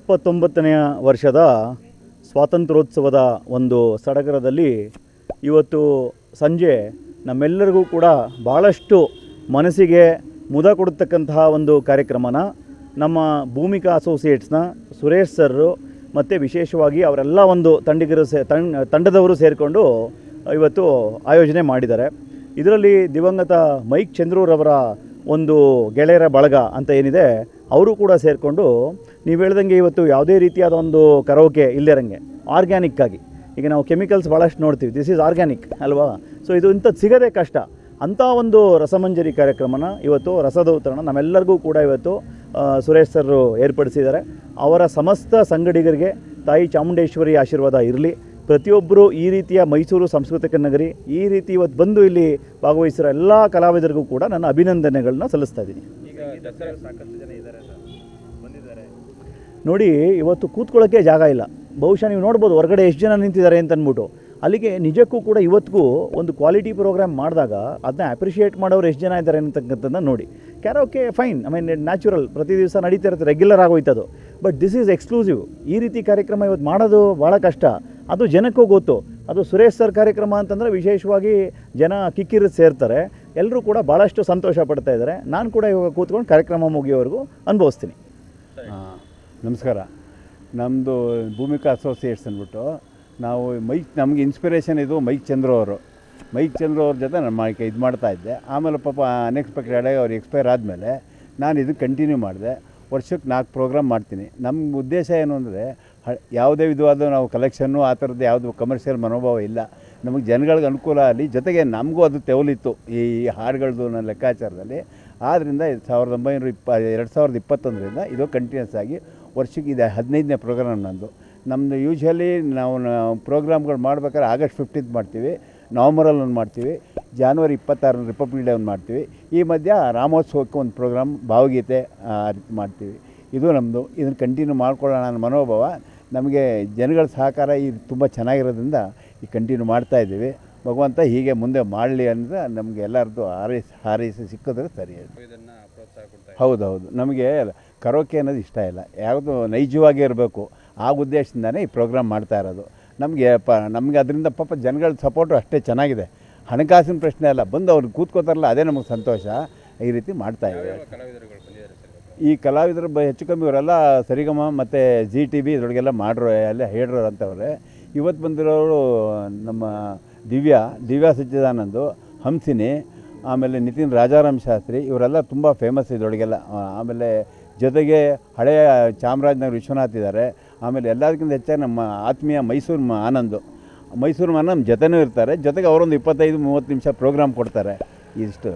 79ನೇ ವರ್ಷದ ಸ್ವಾತಂತ್ರ್ಯೋತ್ಸವದ ಒಂದು ಸಡಗರದಲ್ಲಿ ಇವತ್ತು ಸಂಜೆ ನಮ್ಮೆಲ್ಲರಿಗೂ ಕೂಡ ಭಾಳಷ್ಟು ಮನಸ್ಸಿಗೆ ಮುದ ಕೊಡತಕ್ಕಂತಹ ಒಂದು ಕಾರ್ಯಕ್ರಮನ ನಮ್ಮ ಭೂಮಿಕಾ ಅಸೋಸಿಯೇಟ್ಸ್ನ ಸುರೇಶ್ ಸರ್ರು ಮತ್ತು ವಿಶೇಷವಾಗಿ ಅವರೆಲ್ಲ ಒಂದು ತಂಡದವರು ಸೇರಿಕೊಂಡು ಇವತ್ತು ಆಯೋಜನೆ ಮಾಡಿದ್ದಾರೆ. ಇದರಲ್ಲಿ ದಿವಂಗತ ಮೈಕ್ ಚಂದ್ರೂರವರ ಒಂದು ಗೆಳೆಯರ ಬಳಗ ಅಂತ ಏನಿದೆ ಅವರು ಕೂಡ ಸೇರಿಕೊಂಡು ನೀವು ಹೇಳ್ದಂಗೆ ಇವತ್ತು ಯಾವುದೇ ರೀತಿಯಾದ ಒಂದು ಕರೋಕೆ ಇಲ್ಲರಂಗೆ ಆರ್ಗ್ಯಾನಿಕ್ಕಾಗಿ, ಈಗ ನಾವು ಕೆಮಿಕಲ್ಸ್ ಭಾಳಷ್ಟು ನೋಡ್ತೀವಿ, ದಿಸ್ ಈಸ್ ಆರ್ಗ್ಯಾನಿಕ್ ಅಲ್ವಾ. ಸೊ ಇದು ಇಂಥದ್ದು ಸಿಗೋದೇ ಕಷ್ಟ. ಅಂಥ ಒಂದು ರಸಮಂಜರಿ ಕಾರ್ಯಕ್ರಮನ ಇವತ್ತು ರಸದೌತಣ ನಮ್ಮೆಲ್ಲರಿಗೂ ಕೂಡ ಇವತ್ತು ಸುರೇಶ್ ಸರ್ ಏರ್ಪಡಿಸಿದ್ದಾರೆ. ಅವರ ಸಮಸ್ತ ಸಂಗಡಿಗರಿಗೆ ತಾಯಿ ಚಾಮುಂಡೇಶ್ವರಿ ಆಶೀರ್ವಾದ ಇರಲಿ. ಪ್ರತಿಯೊಬ್ಬರು ಈ ರೀತಿಯ ಮೈಸೂರು ಸಾಂಸ್ಕೃತಿಕ ನಗರಿ ಈ ರೀತಿ ಇವತ್ತು ಬಂದು ಇಲ್ಲಿ ಭಾಗವಹಿಸಿರೋ ಎಲ್ಲ ಕಲಾವಿದರಿಗೂ ಕೂಡ ನನ್ನ ಅಭಿನಂದನೆಗಳನ್ನ ಸಲ್ಲಿಸ್ತಾ ಇದ್ದೀನಿ. ನೋಡಿ, ಇವತ್ತು ಕೂತ್ಕೊಳ್ಳೋಕ್ಕೆ ಜಾಗ ಇಲ್ಲ. ಬಹುಶಃ ನೀವು ನೋಡ್ಬೋದು ಹೊರಗಡೆ ಎಷ್ಟು ಜನ ನಿಂತಿದ್ದಾರೆ ಅಂತ ಅಂದ್ಬಿಟ್ಟು. ಅಲ್ಲಿಗೆ ನಿಜಕ್ಕೂ ಕೂಡ ಇವತ್ತಿಗೂ ಒಂದು ಕ್ವಾಲಿಟಿ ಪ್ರೋಗ್ರಾಮ್ ಮಾಡಿದಾಗ ಅದನ್ನ ಅಪ್ರಿಷಿಯೇಟ್ ಮಾಡೋರು ಎಷ್ಟು ಜನ ಇದ್ದಾರೆ ಅಂತಕ್ಕಂಥದ್ದನ್ನ ನೋಡಿ. Karaoke fine, I mean natural, ಪ್ರತಿ ದಿವಸ ನಡೀತಾ ಇರುತ್ತೆ, ರೆಗ್ಯುಲರ್ ಆಗೋಯ್ತದು. But this is exclusive. ಈ ರೀತಿ ಕಾರ್ಯಕ್ರಮ ಇವತ್ತು ಮಾಡೋದು ಭಾಳ ಕಷ್ಟ. ಅದು ಜನಕ್ಕೂ ಗೊತ್ತು. ಅದು ಸುರೇಶ್ ಸರ್ ಕಾರ್ಯಕ್ರಮ ಅಂತಂದರೆ ವಿಶೇಷವಾಗಿ ಜನ ಕಿಕ್ಕಿರಿದು ಸೇರ್ತಾರೆ. ಎಲ್ಲರೂ ಕೂಡ ಭಾಳಷ್ಟು ಸಂತೋಷ ಪಡ್ತಾ ಇದ್ದಾರೆ. ನಾನು ಕೂಡ ಇವಾಗ ಕೂತ್ಕೊಂಡು ಕಾರ್ಯಕ್ರಮ ಮುಗಿಯೋವರೆಗೂ ಅನುಭವಿಸ್ತೀನಿ. ನಮಸ್ಕಾರ. ನಮ್ಮದು ಭೂಮಿಕಾ ಅಸೋಸಿಯೇಟ್ಸ್ ಅಂದ್ಬಿಟ್ಟು ನಾವು ನಮಗೆ ಇನ್ಸ್ಪಿರೇಷನ್ ಇದು ಮೈಕ್ ಚಂದ್ರು ಅವರು. ಮೈಕ್ ಚಂದ್ರು ಅವ್ರ ಜೊತೆ ನಾನು ಇದು ಮಾಡ್ತಾಯಿದ್ದೆ. ಆಮೇಲೆ ಪಾಪ ಅನ್ಎಕ್ಸ್ಪೆಕ್ಟೆಡಾಗಿ ಅವ್ರು ಎಕ್ಸ್ಪೈರ್ ಆದಮೇಲೆ ನಾನು ಇದನ್ನು ಕಂಟಿನ್ಯೂ ಮಾಡಿದೆ. ವರ್ಷಕ್ಕೆ 4 ಪ್ರೋಗ್ರಾಮ್ ಮಾಡ್ತೀನಿ. ನಮ್ಮ ಉದ್ದೇಶ ಏನು ಅಂದರೆ ಯಾವುದೇ ವಿಧವಾದ ನಾವು ಕಲೆಕ್ಷನ್ನು ಆ ಥರದ್ದು ಯಾವುದು ಕಮರ್ಷಿಯಲ್ ಮನೋಭಾವ ಇಲ್ಲ. ನಮಗೆ ಜನಗಳಿಗೆ ಅನುಕೂಲ ಆಗಲಿ, ಜೊತೆಗೆ ನಮಗೂ ಅದು ತೆವಲಿತ್ತು ಈ ಹಾಡುಗಳದ್ದು ನನ್ನ ಲೆಕ್ಕಾಚಾರದಲ್ಲಿ. ಆದ್ದರಿಂದ 2021ರಿಂದ ಇದು ಕಂಟಿನ್ಯೂಸ್ ಆಗಿ ವರ್ಷಕ್ಕೆ ಇದೆ 15ನೇ ಪ್ರೋಗ್ರಾಮ್ ನಮ್ಮದು ಯೂಶ್ವಲಿ ನಾವು ಪ್ರೋಗ್ರಾಮ್ಗಳು ಮಾಡ್ಬೇಕಾದ್ರೆ August 15th ಮಾಡ್ತೀವಿ, ನವಂಬರಲ್ಲಿ ಒಂದು ಮಾಡ್ತೀವಿ, January 26 ರಿಪಬ್ಲಿಕ್ ಡೇ ಒಂದು ಮಾಡ್ತೀವಿ. ಈ ಮಧ್ಯ ರಾಮೋತ್ಸವಕ್ಕೆ ಒಂದು ಪ್ರೋಗ್ರಾಮ್ ಭಾವಗೀತೆ ಮಾಡ್ತೀವಿ. ಇದು ನಮ್ಮದು. ಇದನ್ನು ಕಂಟಿನ್ಯೂ ಮಾಡ್ಕೊಳ್ಳೋಣ ಅನ್ನೋ ಮನೋಭಾವ ನಮಗೆ. ಜನಗಳ ಸಹಕಾರ ಈ ತುಂಬ ಚೆನ್ನಾಗಿರೋದ್ರಿಂದ ಈ ಕಂಟಿನ್ಯೂ ಮಾಡ್ತಾಯಿದ್ದೀವಿ. ಭಗವಂತ ಹೀಗೆ ಮುಂದೆ ಮಾಡಲಿ ಅಂದರೆ ನಮಗೆ ಎಲ್ಲರದ್ದು ಹಾರೈಸಿ ಸಿಕ್ಕಿದ್ರೆ ಸರಿ. ಹೌದೌದು, ನಮಗೆ ಕರೋಕೆ ಅನ್ನೋದು ಇಷ್ಟ ಇಲ್ಲ, ಯಾವುದು ನೈಜವಾಗಿ ಇರಬೇಕು. ಆ ಉದ್ದೇಶದಿಂದನೇ ಈ ಪ್ರೋಗ್ರಾಮ್ ಮಾಡ್ತಾ ಇರೋದು. ನಮಗೆ ಅದರಿಂದ ಪಾಪ ಜನಗಳ ಸಪೋರ್ಟು ಅಷ್ಟೇ ಚೆನ್ನಾಗಿದೆ. ಹಣಕಾಸಿನ ಪ್ರಶ್ನೆ ಅಲ್ಲ, ಬಂದು ಅವ್ರಿಗೆ ಕೂತ್ಕೋತಾರಲ್ಲ ಅದೇ ನಮಗೆ ಸಂತೋಷ. ಈ ರೀತಿ ಮಾಡ್ತಾಯಿದ್ದೀವಿ. ಈ ಕಲಾವಿದರು ಹೆಚ್ಚು ಕಮ್ಮಿ ಇವರೆಲ್ಲ ಸರಿಗಮ ಮತ್ತು ZTV ಇದರೊಳಗೆಲ್ಲ ಮಾಡ್ರು, ಎಲ್ಲ ಹೇಳ್ರು ಅಂತವ್ರೆ. ಇವತ್ತು ಬಂದಿರೋರು ನಮ್ಮ ದಿವ್ಯಾ ಸಚ್ಚಿದಾನಂದು, ಹಂಸಿನಿ, ಆಮೇಲೆ ನಿತಿನ್ ರಾಜಾರಾಮ್ ಶಾಸ್ತ್ರಿ, ಇವರೆಲ್ಲ ತುಂಬ ಫೇಮಸ್ ಇದರೊಳಗೆಲ್ಲ. ಆಮೇಲೆ ಜೊತೆಗೆ ಹಳೆಯ ಚಾಮರಾಜನಗರ ವಿಶ್ವನಾಥ್ ಇದ್ದಾರೆ. ಆಮೇಲೆ ಎಲ್ಲದಕ್ಕಿಂತ ಹೆಚ್ಚಾಗಿ ನಮ್ಮ ಆತ್ಮೀಯ ಮೈಸೂರು ಆನಂದ್ ನಮ್ಮ ಜೊತೆನೂ ಇರ್ತಾರೆ. ಜೊತೆಗೆ ಅವರೊಂದು 25-30 ನಿಮಿಷ ಪ್ರೋಗ್ರಾಮ್ ಕೊಡ್ತಾರೆ. ಇಷ್ಟು